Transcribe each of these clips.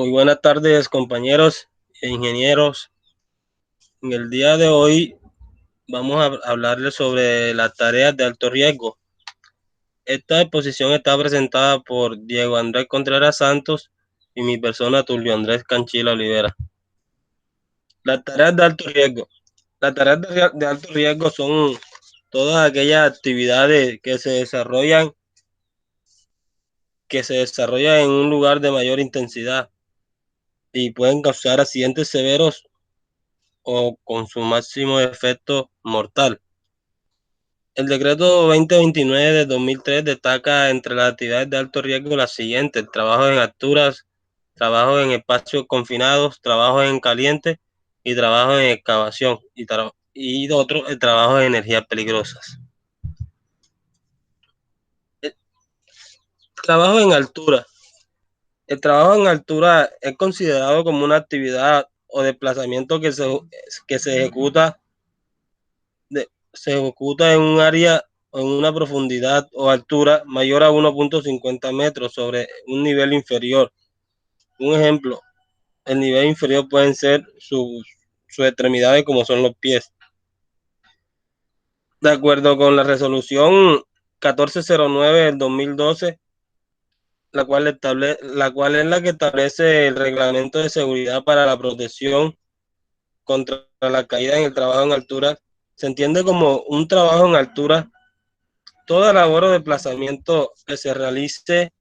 Muy buenas tardes, compañeros e ingenieros. En el día de hoy vamos a hablarles sobre las tareas de alto riesgo. Esta exposición está presentada por Diego Andrés Contreras Santos y mi persona Tulio Andrés Canchila Olivera. Las tareas de alto riesgo. Las tareas de alto riesgo son todas aquellas actividades que se desarrollan en un lugar de mayor intensidad y pueden causar accidentes severos o con su máximo efecto mortal. El decreto 2029 de 2003 destaca entre las actividades de alto riesgo las siguientes: trabajo en alturas, trabajo en espacios confinados, trabajo en caliente y trabajo en excavación y otro, el trabajo en energías peligrosas. El trabajo en altura. El trabajo en altura es considerado como una actividad o desplazamiento que se ejecuta en un área o en una profundidad o altura mayor a 1.50 metros sobre un nivel inferior. Un ejemplo, el nivel inferior pueden ser sus extremidades como son los pies. De acuerdo con la resolución 1409 del 2012, la cual es la que establece el reglamento de seguridad para la protección contra la caída en el trabajo en altura, se entiende como un trabajo en altura toda labor o desplazamiento que se realice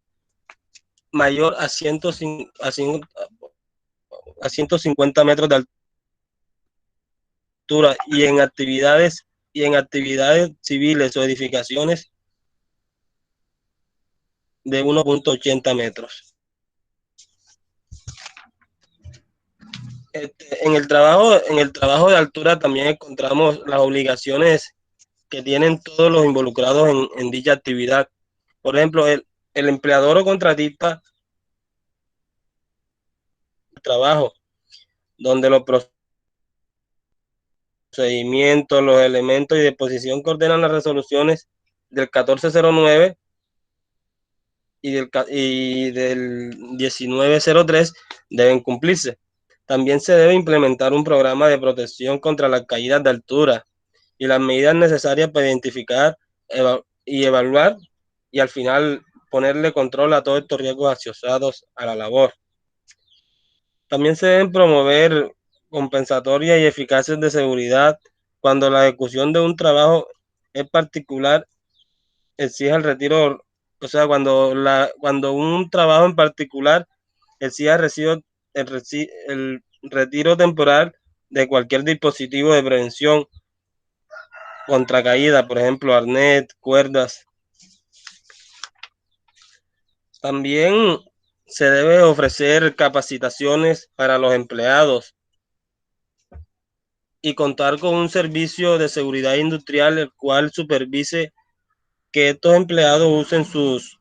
mayor a 150 metros de altura y en actividades civiles o edificaciones de 1.80 metros. En el trabajo de altura también encontramos las obligaciones que tienen todos los involucrados en dicha actividad. Por ejemplo, el empleador o contratista de trabajo, donde los procedimientos, los elementos y disposición que ordenan las resoluciones del 1409 y del 1903 deben cumplirse. También se debe implementar un programa de protección contra las caídas de altura y las medidas necesarias para identificar y evaluar y al final ponerle control a todos estos riesgos asociados a la labor. También se deben promover compensatorias y eficaces de seguridad cuando la ejecución de un trabajo es particular, exige el retiro, o sea, cuando un trabajo en particular exige el retiro temporal de cualquier dispositivo de prevención contra caída, por ejemplo, arnés, cuerdas. También se debe ofrecer capacitaciones para los empleados y contar con un servicio de seguridad industrial el cual supervise que estos empleados usen sus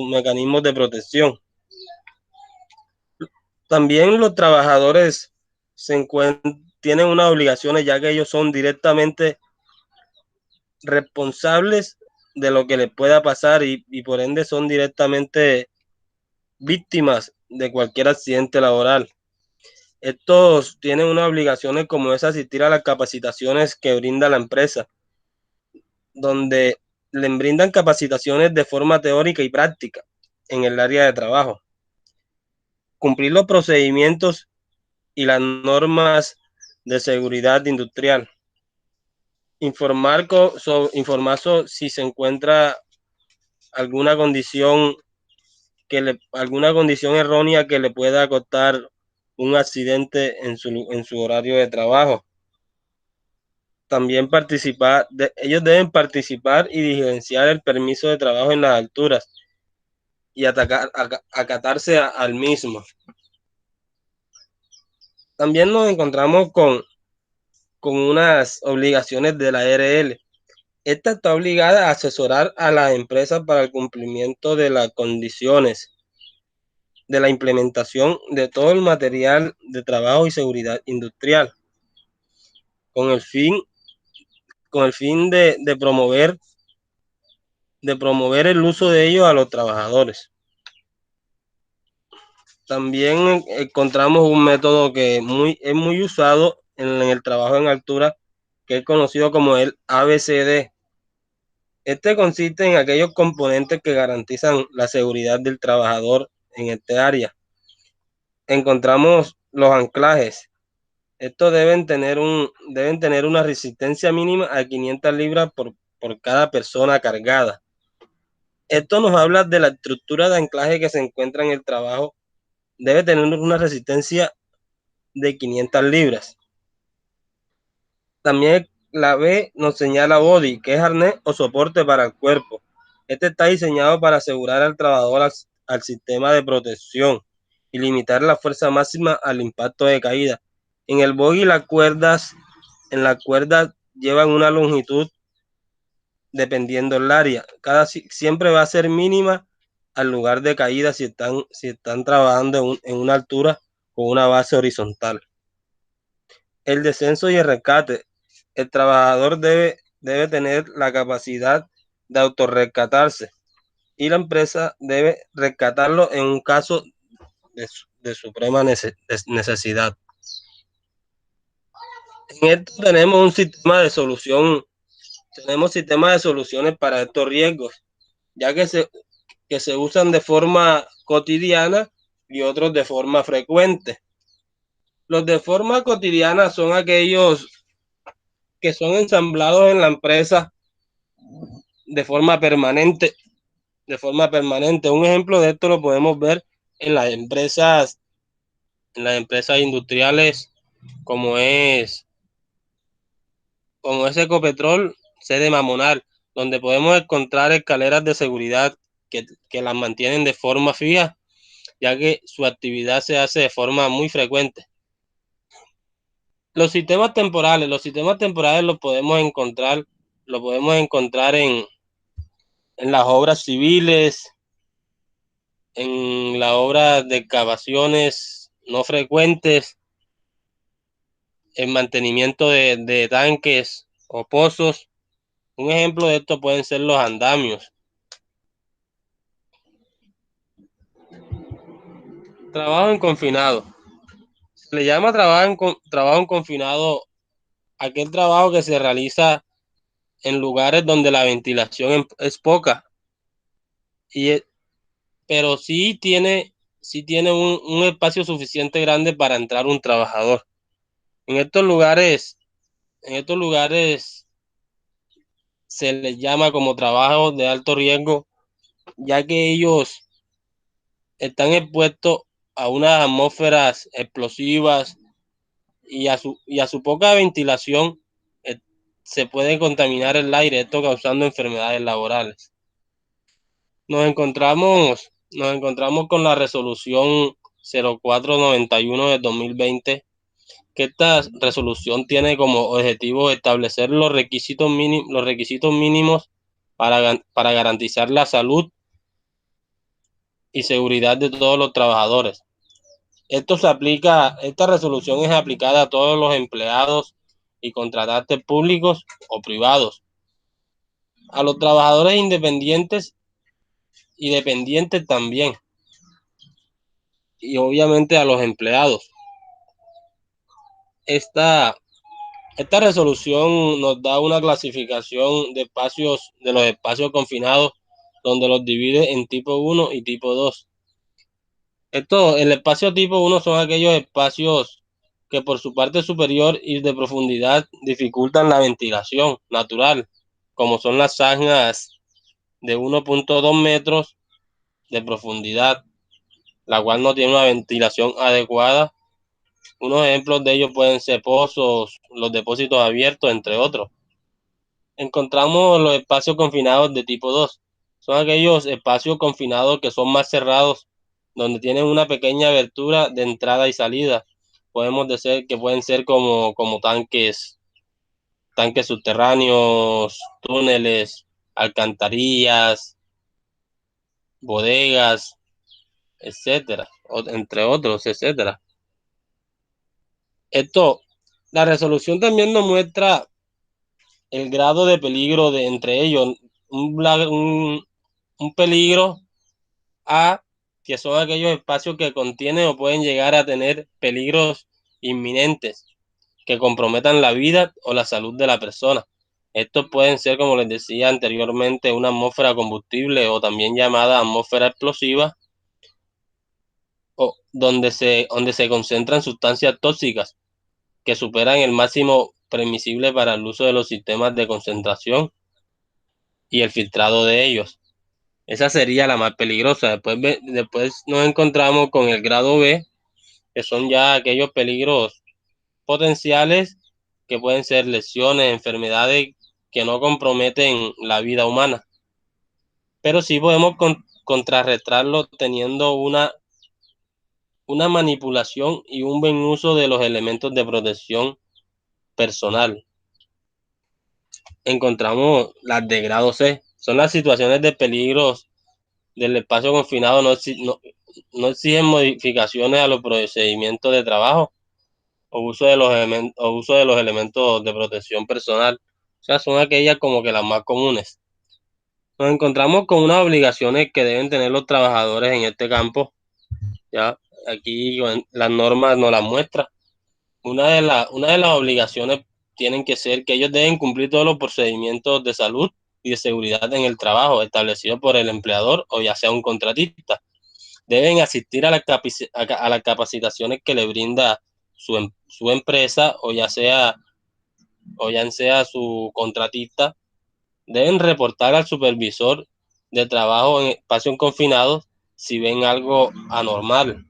mecanismos de protección. También los trabajadores tienen unas obligaciones ya que ellos son directamente responsables de lo que les pueda pasar y por ende son directamente víctimas de cualquier accidente laboral. Estos tienen unas obligaciones como es asistir a las capacitaciones que brinda la empresa, donde le brindan capacitaciones de forma teórica y práctica en el área de trabajo, cumplir los procedimientos y las normas de seguridad industrial, informar si se encuentra alguna condición alguna condición errónea que le pueda costar un accidente en su horario de trabajo. También ellos deben participar y diligenciar el permiso de trabajo en las alturas y acatarse al mismo. También nos encontramos con unas obligaciones de la ARL. Esta está obligada a asesorar a las empresas para el cumplimiento de las condiciones de la implementación de todo el material de trabajo y seguridad industrial, con el fin, de promover el uso de ellos a los trabajadores. También encontramos un método que es muy usado en el trabajo en altura, que es conocido como el ABCD. Este consiste en aquellos componentes que garantizan la seguridad del trabajador en este área. Encontramos los anclajes. Estos deben tener una resistencia mínima a 500 libras por cada persona cargada. Esto nos habla de la estructura de anclaje que se encuentra en el trabajo. Debe tener una resistencia de 500 libras. También la B nos señala body, que es arnés o soporte para el cuerpo. Este está diseñado para asegurar al trabajador al sistema de protección y limitar la fuerza máxima al impacto de caída. En el body en la cuerda llevan una longitud dependiendo del área. Siempre va a ser mínima al lugar de caída si están trabajando en una altura con una base horizontal. El descenso y el rescate. El trabajador debe tener la capacidad de autorrescatarse y la empresa debe rescatarlo en un caso de suprema necesidad. En esto tenemos un sistema de solución, tenemos sistemas de soluciones para estos riesgos, ya que se usan de forma cotidiana y otros de forma frecuente. Los de forma cotidiana son aquellos que son ensamblados en la empresa de forma permanente, Un ejemplo de esto lo podemos ver en en las empresas industriales como es Ecopetrol, sede Mamonal, donde podemos encontrar escaleras de seguridad que las mantienen de forma fija, ya que su actividad se hace de forma muy frecuente. Los sistemas temporales los podemos encontrar en las obras civiles, en las obras de excavaciones no frecuentes, en mantenimiento de tanques o pozos. Un ejemplo de esto pueden ser los andamios. Trabajo en confinado. Se le llama trabajo en confinado aquel trabajo que se realiza en lugares donde la ventilación es poca, y, pero sí tiene un espacio suficiente grande para entrar un trabajador. En estos lugares, en estos lugares se les llama como trabajos de alto riesgo, ya que ellos están expuestos a unas atmósferas explosivas y a su poca ventilación eh, se puede contaminar el aire, esto causando enfermedades laborales. Nos encontramos con la resolución 0491 de 2020, que esta resolución tiene como objetivo establecer los requisitos mínimos para garantizar la salud y seguridad de todos los trabajadores. Esta resolución es aplicada a todos los empleados y contratantes públicos o privados, a los trabajadores independientes y dependientes también, y obviamente a los empleados. Esta, esta resolución nos da una clasificación de los espacios confinados, donde los divide en tipo 1 y tipo 2. El espacio tipo 1 son aquellos espacios que por su parte superior y de profundidad dificultan la ventilación natural, como son las zanjas de 1.2 metros de profundidad, la cual no tiene una ventilación adecuada. Unos ejemplos de ellos pueden ser pozos, los depósitos abiertos, entre otros. Encontramos los espacios confinados de tipo 2. Son aquellos espacios confinados que son más cerrados, donde tienen una pequeña abertura de entrada y salida. Podemos decir que pueden ser como tanques subterráneos, túneles, alcantarillas, bodegas, etcétera, entre otros, etcétera. La resolución también nos muestra el grado de peligro entre ellos, un peligro A que son aquellos espacios que contienen o pueden llegar a tener peligros inminentes que comprometan la vida o la salud de la persona. Estos pueden ser, como les decía anteriormente, una atmósfera combustible o también llamada atmósfera explosiva, o donde se concentran sustancias tóxicas que superan el máximo permisible para el uso de los sistemas de concentración y el filtrado de ellos. Esa sería la más peligrosa. Después nos encontramos con el grado B, que son ya aquellos peligros potenciales que pueden ser lesiones, enfermedades que no comprometen la vida humana, pero sí podemos contrarrestarlo teniendo una manipulación y un buen uso de los elementos de protección personal. Encontramos las de grado C, son las situaciones de peligros del espacio confinado, no exigen modificaciones a los procedimientos de trabajo o uso de los elementos de protección personal. O sea, son aquellas como que las más comunes. Nos encontramos con unas obligaciones que deben tener los trabajadores en este campo. Ya aquí las normas nos las muestran. Una de las obligaciones tienen que ser que ellos deben cumplir todos los procedimientos de salud y de seguridad en el trabajo establecidos por el empleador o ya sea un contratista. Deben asistir a las capacitaciones que le brinda su empresa o ya sea su contratista. Deben reportar al supervisor de trabajo en espacios confinados si ven algo anormal,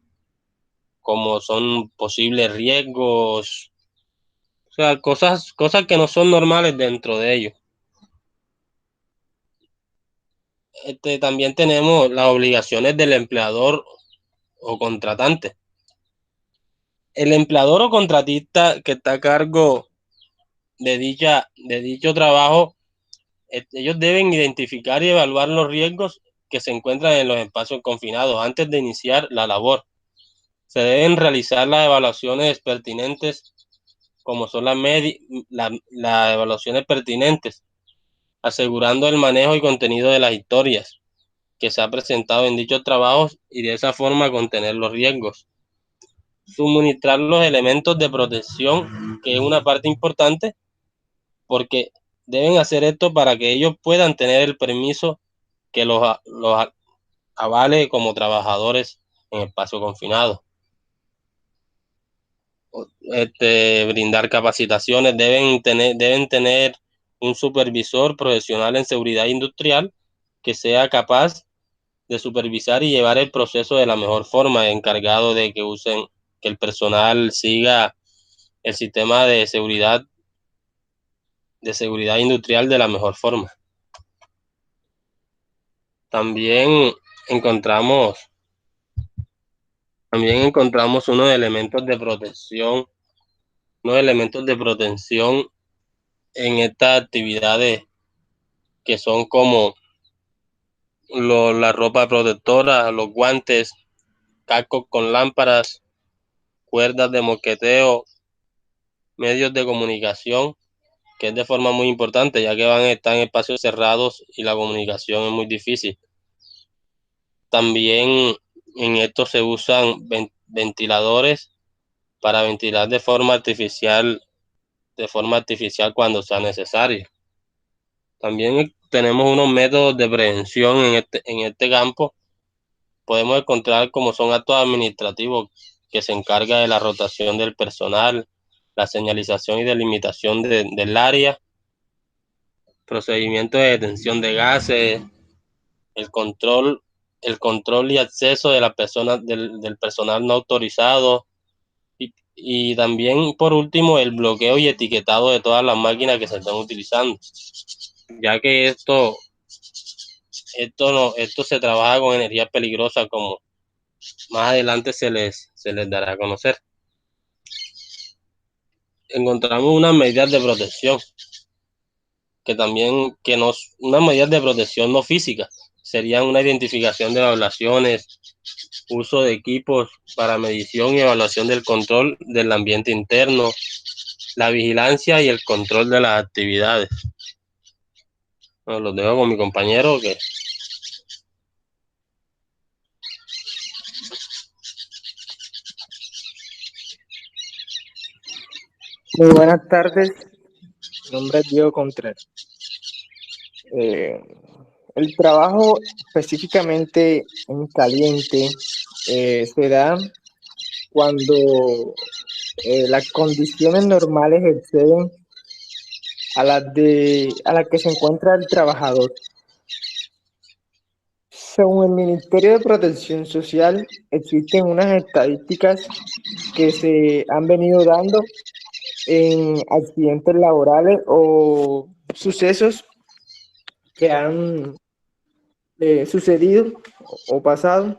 como son posibles riesgos, o sea, cosas que no son normales dentro de ellos. También tenemos las obligaciones del empleador o contratante. El empleador o contratista que está a cargo de dicho trabajo, ellos deben identificar y evaluar los riesgos que se encuentran en los espacios confinados antes de iniciar la labor. Se deben realizar las evaluaciones pertinentes, como son las evaluaciones pertinentes, asegurando el manejo y contenido de las historias que se ha presentado en dichos trabajos y de esa forma contener los riesgos. Suministrar los elementos de protección, que es una parte importante, porque deben hacer esto para que ellos puedan tener el permiso que los avale como trabajadores en espacio confinado. Brindar capacitaciones, deben tener un supervisor profesional en seguridad industrial que sea capaz de supervisar y llevar el proceso de la mejor forma, encargado de que el personal siga el sistema de seguridad industrial de la mejor forma. También encontramos, también encontramos unos elementos de protección en estas actividades que son como la ropa protectora, los guantes, cascos con lámparas, cuerdas de mosqueteo, medios de comunicación, que es de forma muy importante, ya que van a estar en espacios cerrados y la comunicación es muy difícil. También en esto se usan ventiladores para ventilar de forma artificial cuando sea necesario. También tenemos unos métodos de prevención en este campo. Podemos encontrar como son actos administrativos que se encarga de la rotación del personal, la señalización y delimitación del área, procedimientos de detención de gases, el control, el control y acceso de la persona, del personal no autorizado y también por último el bloqueo y etiquetado de todas las máquinas que se están utilizando, ya que esto se trabaja con energía peligrosa como más adelante se les dará a conocer. Encontramos unas medidas de protección unas medidas de protección no físicas serían una identificación de evaluaciones, uso de equipos para medición y evaluación del control del ambiente interno, la vigilancia y el control de las actividades. Bueno, los dejo con mi compañero que Muy buenas tardes, mi nombre es Diego Contreras. Eh, el trabajo específicamente en caliente se da cuando las condiciones normales exceden a las que se encuentra el trabajador. Según el Ministerio de Protección Social, existen unas estadísticas que se han venido dando en accidentes laborales o sucesos que han sucedido o pasado.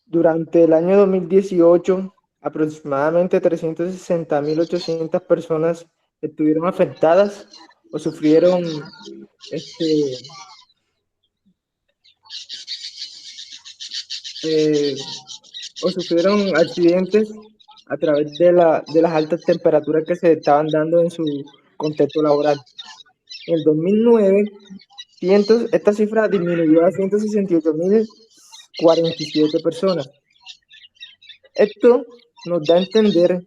Durante el año 2018, aproximadamente 360.800 personas estuvieron afectadas o sufrieron este, eh, accidentes a través de las altas temperaturas que se estaban dando en su contexto laboral. En el 2009, esta cifra disminuyó a 168.047 personas. Esto nos da a entender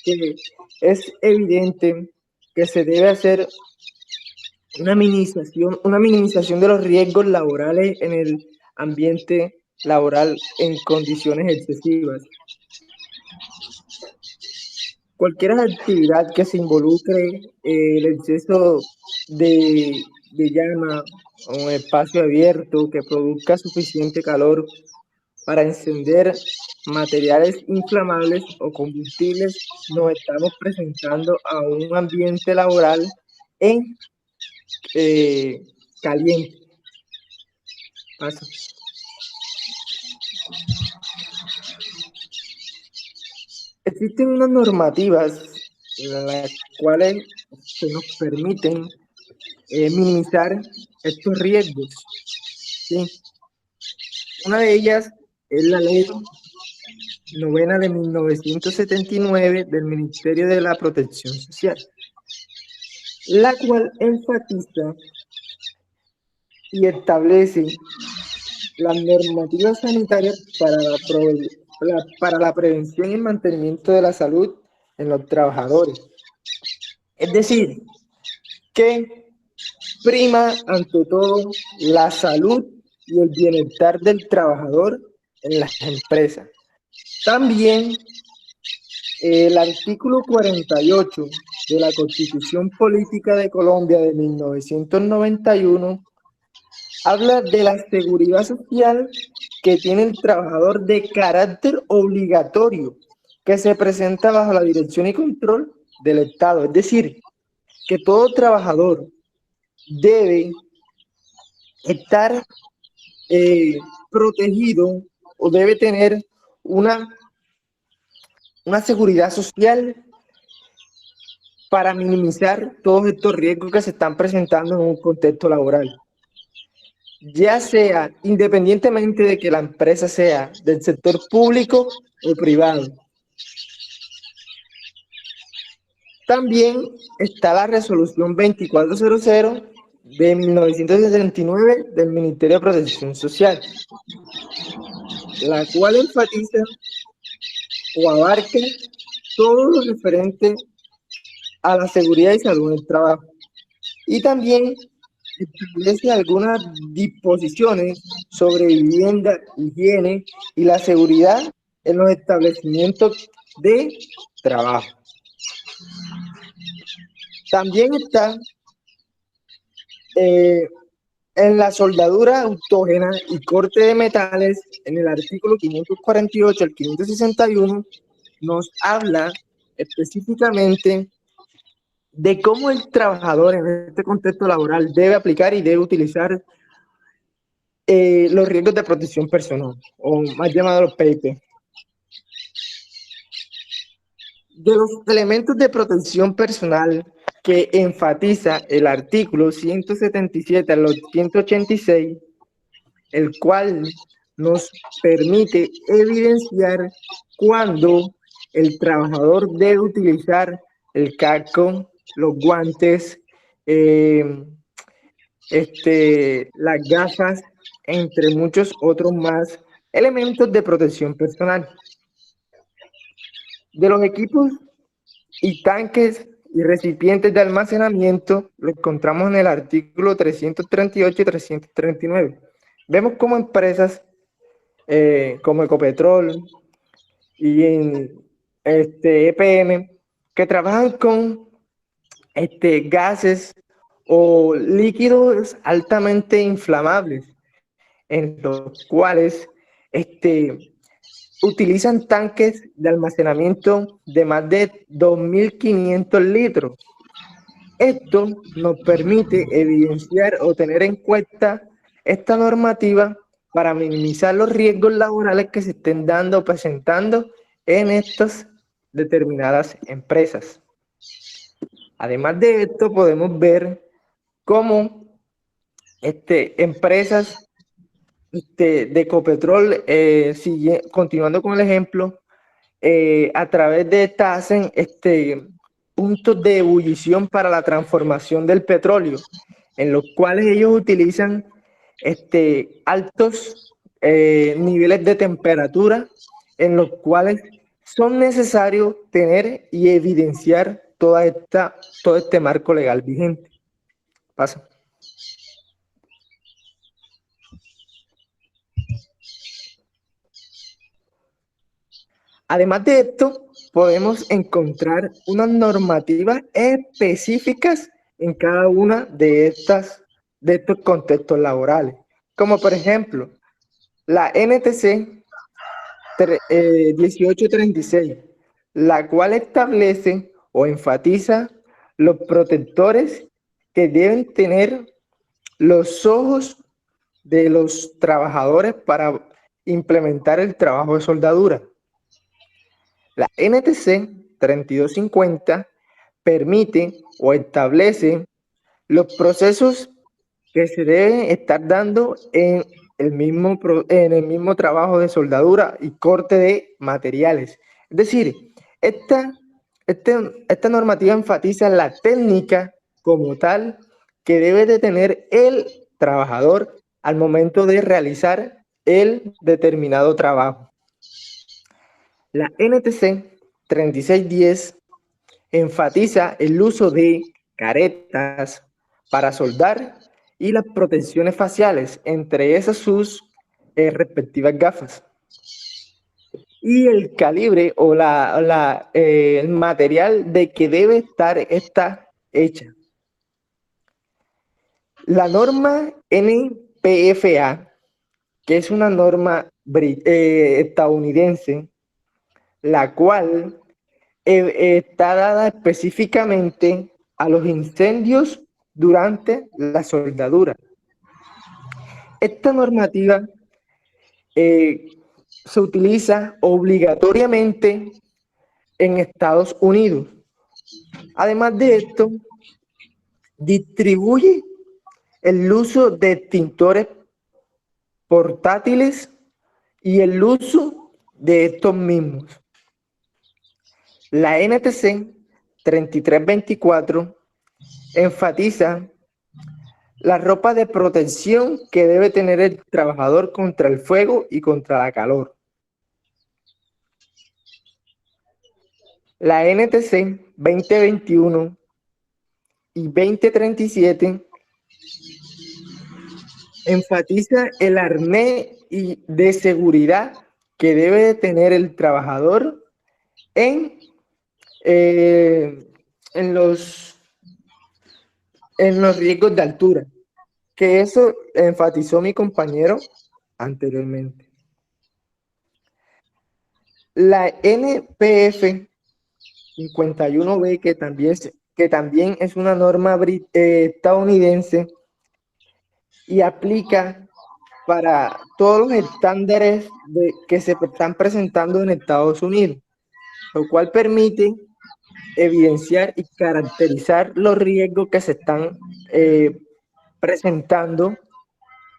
que es evidente que se debe hacer una minimización de los riesgos laborales en el ambiente laboral en condiciones excesivas. Cualquier actividad que se involucre el exceso de llama o un espacio abierto que produzca suficiente calor para encender materiales inflamables o combustibles, nos estamos presentando a un ambiente laboral en caliente. Pasa. Existen unas normativas en las cuales se nos permiten minimizar estos riesgos, ¿sí? Una de ellas es la ley 9 de 1979 del Ministerio de la Protección Social, la cual enfatiza y establece las normativas sanitarias para la prevención y el mantenimiento de la salud en los trabajadores. Es decir, que prima ante todo la salud y el bienestar del trabajador en las empresas. También el artículo 48 de la Constitución Política de Colombia de 1991 habla de la seguridad social que tiene el trabajador de carácter obligatorio, que se presenta bajo la dirección y control del Estado. Es decir, que todo trabajador debe estar protegido o debe tener una seguridad social para minimizar todos estos riesgos que se están presentando en un contexto laboral. Ya sea independientemente de que la empresa sea del sector público o privado. También está la resolución 2400 de 1979 del Ministerio de Protección Social, la cual enfatiza o abarca todo lo referente a la seguridad y salud en el trabajo. Y también establece algunas disposiciones sobre vivienda, higiene y la seguridad en los establecimientos de trabajo. También está en la soldadura autógena y corte de metales, en el artículo 548 al 561, nos habla específicamente de cómo el trabajador en este contexto laboral debe aplicar y debe utilizar los riesgos de protección personal, o más llamados los PIP. De los elementos de protección personal que enfatiza el artículo 177 al 186, el cual nos permite evidenciar cuándo el trabajador debe utilizar el casco, los guantes, las gafas, entre muchos otros más elementos de protección personal. De los equipos y tanques y recipientes de almacenamiento lo encontramos en el artículo 338 y 339. Vemos como empresas como Ecopetrol y en EPM que trabajan con gases o líquidos altamente inflamables, en los cuales utilizan tanques de almacenamiento de más de 2.500 litros. Esto nos permite evidenciar o tener en cuenta esta normativa para minimizar los riesgos laborales que se estén dando o presentando en estas determinadas empresas. Además de esto, podemos ver cómo empresas de Ecopetrol, continuando con el ejemplo, a través de esta hacen puntos de ebullición para la transformación del petróleo, en los cuales ellos utilizan altos niveles de temperatura, en los cuales son necesarios tener y evidenciar todo este marco legal vigente. Pasa. Además de esto, podemos encontrar unas normativas específicas en cada una de estos contextos laborales, como por ejemplo la NTC 1836, la cual establece o enfatiza los protectores que deben tener los ojos de los trabajadores para implementar el trabajo de soldadura. La NTC 3250 permite o establece los procesos que se deben estar dando en el mismo trabajo de soldadura y corte de materiales. Es decir, esta normativa enfatiza la técnica como tal que debe de tener el trabajador al momento de realizar el determinado trabajo. La NTC 3610 enfatiza el uso de caretas para soldar y las protecciones faciales, entre esas sus respectivas gafas. Y el calibre o el material de que debe estar hecha. La norma NPFA, que es una norma estadounidense, la cual está dada específicamente a los incendios durante la soldadura. Esta normativa se utiliza obligatoriamente en Estados Unidos. Además de esto, distribuye el uso de extintores portátiles y el uso de estos mismos. La NTC 3324 enfatiza la ropa de protección que debe tener el trabajador contra el fuego y contra la calor. La NTC 2021 y 2037 enfatiza el arnés de seguridad que debe tener el trabajador en los riesgos de altura, que eso enfatizó mi compañero anteriormente. La NPF 51B, que también es una norma estadounidense y aplica para todos los estándares que se están presentando en Estados Unidos, lo cual permite evidenciar y caracterizar los riesgos que se están presentando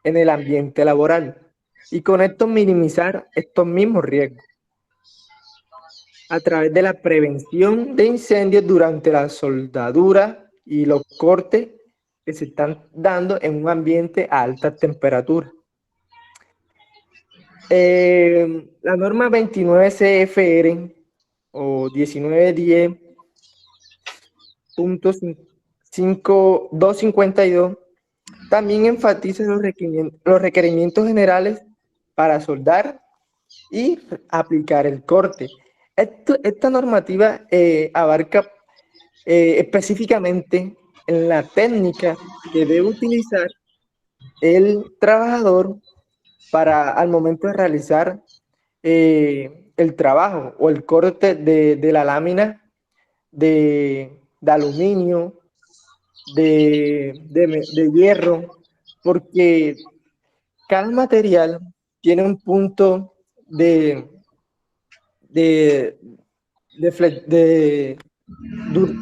en el ambiente laboral y con esto minimizar estos mismos riesgos a través de la prevención de incendios durante la soldadura y los cortes que se están dando en un ambiente a altas temperaturas. La norma 29 CFR o 1910 252 también enfatiza los requerimientos generales para soldar y aplicar el corte. Esta normativa abarca específicamente en la técnica que debe utilizar el trabajador para al momento de realizar el trabajo o el corte de la lámina de aluminio, de hierro, porque cada material tiene un punto de, de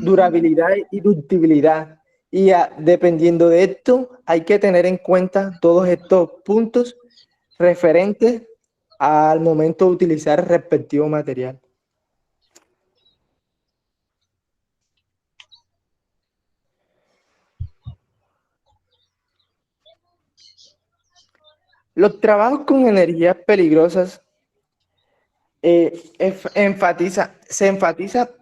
durabilidad y ductibilidad. Y dependiendo de esto, hay que tener en cuenta todos estos puntos referentes al momento de utilizar el respectivo material. Los trabajos con energías peligrosas se enfatiza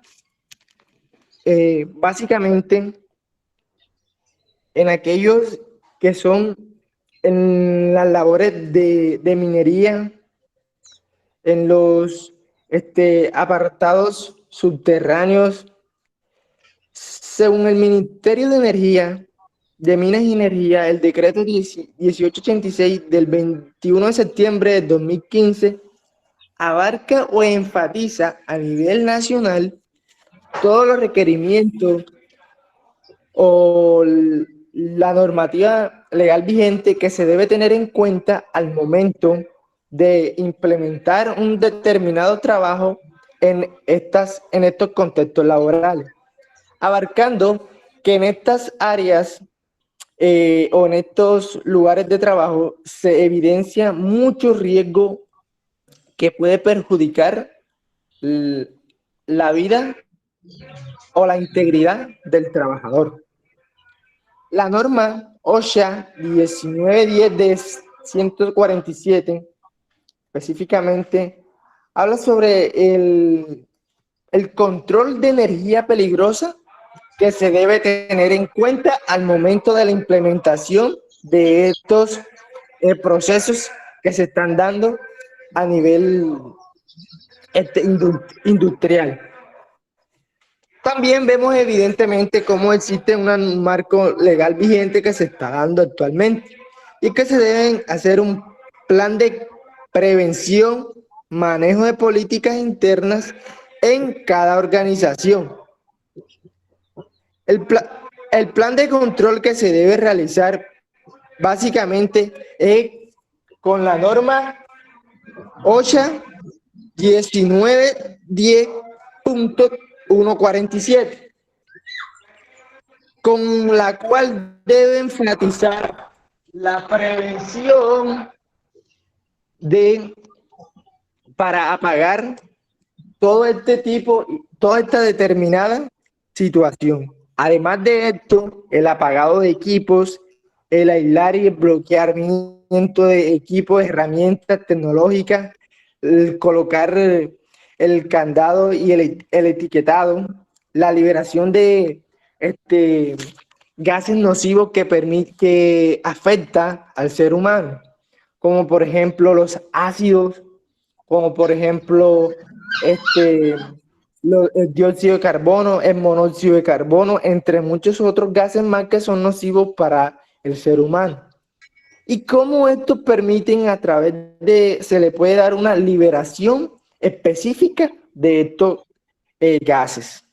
básicamente en aquellos que son en las labores de minería, en los apartados subterráneos. Según el Ministerio de Energía, de Minas y Energía, el decreto 1886 del 21 de septiembre de 2015 abarca o enfatiza a nivel nacional todos los requerimientos o la normativa legal vigente que se debe tener en cuenta al momento de implementar un determinado trabajo en estos contextos laborales, abarcando que en estas áreas o en estos lugares de trabajo se evidencia mucho riesgo que puede perjudicar la vida o la integridad del trabajador. La norma OSHA 1910 de 147 específicamente habla sobre el control de energía peligrosa que se debe tener en cuenta al momento de la implementación de estos procesos que se están dando a nivel industrial. También vemos evidentemente cómo existe un marco legal vigente que se está dando actualmente y que se deben hacer un plan de prevención, manejo de políticas internas en cada organización. El plan de control que se debe realizar básicamente es con la norma OSHA 1910.147, con la cual debe enfatizar la prevención para apagar toda esta determinada situación. Además de esto, el apagado de equipos, el aislar y el bloqueamiento de equipos, herramientas tecnológicas, el colocar el candado y el etiquetado, la liberación de gases nocivos que afecta al ser humano, como por ejemplo los ácidos, como por ejemplo el dióxido de carbono, el monóxido de carbono, entre muchos otros gases más que son nocivos para el ser humano. Y cómo estos permiten se le puede dar una liberación específica de estos gases.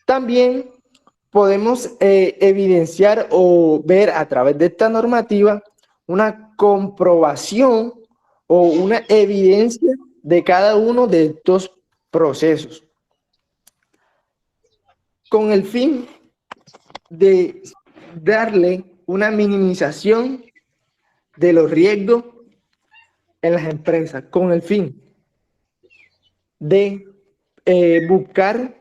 También podemos evidenciar o ver a través de esta normativa una comprobación o una evidencia de cada uno de estos procesos, con el fin de darle una minimización de los riesgos en las empresas, con el fin de buscar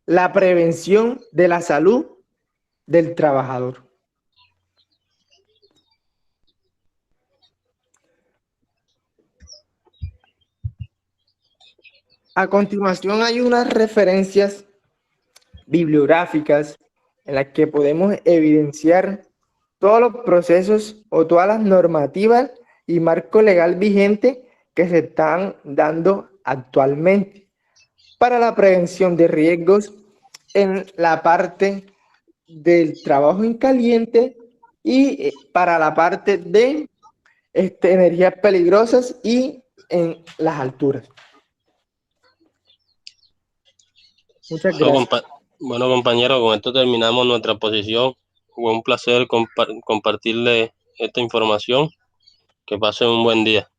la prevención de la salud del trabajador. A continuación hay unas referencias bibliográficas en las que podemos evidenciar todos los procesos o todas las normativas y marco legal vigente que se están dando actualmente para la prevención de riesgos en la parte del trabajo en caliente y para la parte de energías peligrosas y en las alturas. Muchas gracias. Bueno, compañero, con esto terminamos nuestra posición. Fue un placer compartirle esta información. Que pasen un buen día.